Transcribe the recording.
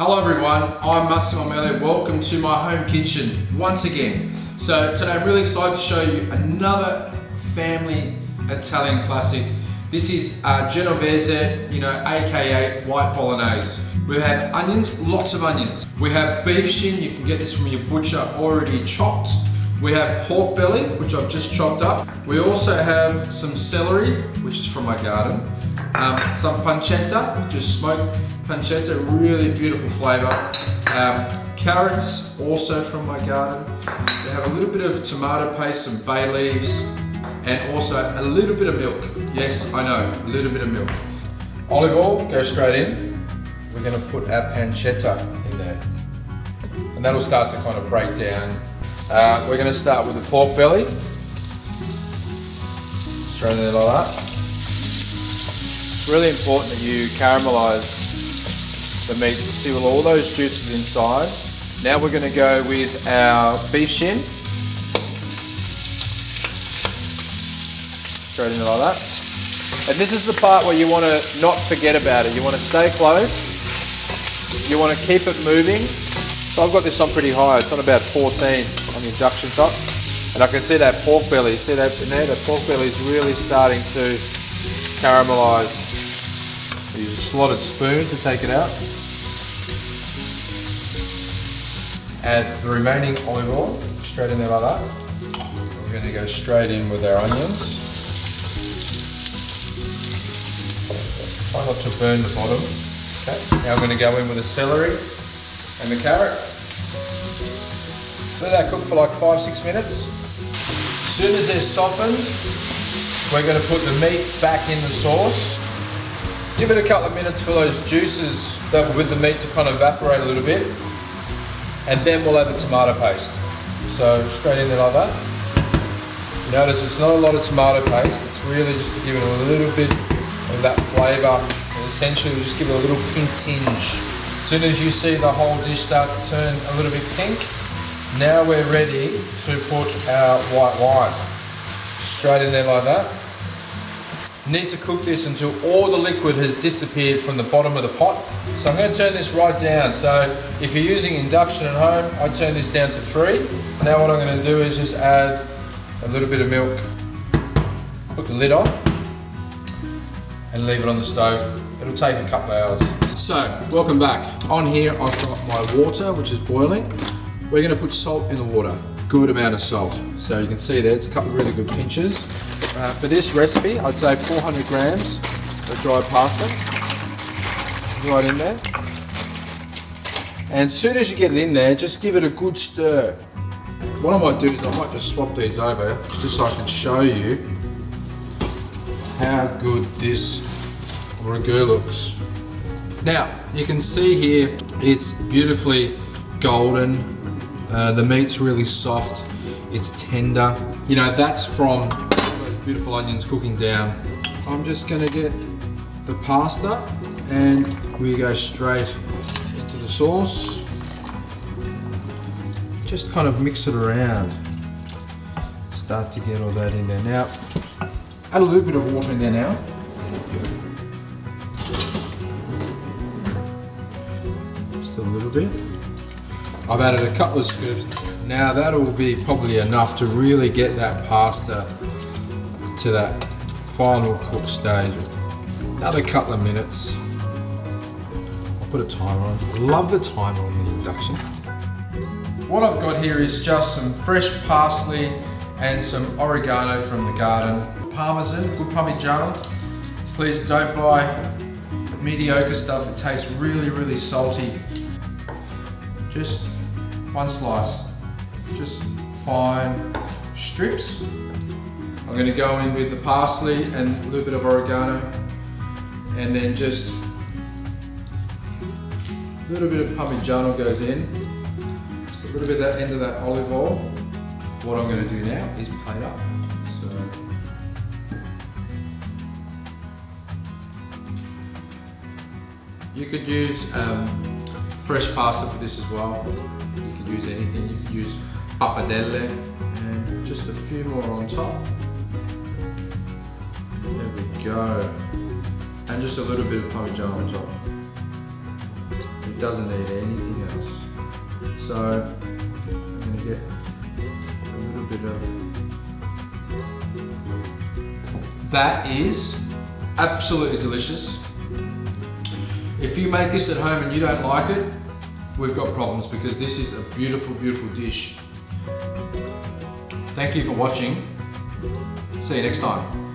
Hello everyone, I'm Massimo Mele. Welcome to my home kitchen once again. So today I'm really excited to show you another family Italian classic. This is Genovese, aka white bolognese. We have onions, lots of onions. We have beef shin, you can get this from your butcher already chopped. We have pork belly, which I've just chopped up. We also have some celery, which is from my garden. Some pancetta, just smoked pancetta, really beautiful flavour. Carrots, also from my garden. We have a little bit of tomato paste, some bay leaves, and also a little bit of milk. Yes, I know, a little bit of milk. Olive oil, go straight in. We're going to put our pancetta in there. And that'll start to kind of break down. We're going to start with the pork belly. Straight in there like that. It's really important that you caramelise the meat to seal all those juices inside. Now we're going to go with our beef shin. Straight in there like that. And this is the part where you want to not forget about it. You want to stay close. You want to keep it moving. So I've got this on pretty high. It's on about 14 on the induction top. And I can see that pork belly. See that in there? That pork belly is really starting to caramelise. Use a slotted spoon to take it out. Add the remaining olive oil straight in there like that. We're going to go straight in with our onions. Try not to burn the bottom. Okay. Now we're going to go in with the celery and the carrot. Let that cook for like 5-6 minutes. As soon as they're softened, we're going to put the meat back in the sauce. Give it a couple of minutes for those juices that were with the meat to kind of evaporate a little bit. And then we'll add the tomato paste. So straight in there like that. You notice it's not a lot of tomato paste. It's really just to give it a little bit of that flavour. And essentially we'll just give it a little pink tinge. As soon as you see the whole dish start to turn a little bit pink, now we're ready to put our white wine. Straight in there like that. Need to cook this until all the liquid has disappeared from the bottom of the pot. So I'm going to turn this right down. So if you're using induction at home, I turn this down to 3. Now what I'm going to do is just add a little bit of milk, put the lid on, and leave it on the stove. It'll take a couple of hours. So, welcome back. On here I've got my water, which is boiling. We're going to put salt in the water. Good amount of salt. So you can see there, it's a couple of really good pinches. For this recipe, I'd say 400 grams of dried pasta. Right in there. And as soon as you get it in there, just give it a good stir. What I might do is I might just swap these over, just so I can show you how good this ragu looks. Now, you can see here, it's beautifully golden. The meat's really soft, it's tender. You know, that's from those beautiful onions cooking down. I'm just gonna get the pasta and we go straight into the sauce. Just kind of mix it around. Start to get all that in there. Now, add a little bit of water in there now. Just a little bit. I've added a couple of scoops. Now that'll be probably enough to really get that pasta to that final cook stage. Another couple of minutes. I'll put a timer on. Love the timer on the induction. What I've got here is just some fresh parsley and some oregano from the garden. Parmesan, good Parmigiano. Please don't buy mediocre stuff. It tastes really, really salty. Just one slice, just fine strips. I'm going to go in with the parsley and a little bit of oregano, and then just a little bit of Parmigiano goes in, just a little bit of that end of that olive oil. What I'm going to do now is plate up. So you could use fresh pasta for this as well. You could use anything. You could use pappardelle and just a few more on top. There we go. And just a little bit of Parmigiano on top. There It doesn't need anything else. So I'm going to get a little bit of... That is absolutely delicious. If you make this at home and you don't like it, we've got problems, because this is a beautiful, beautiful dish. Thank you for watching. See you next time.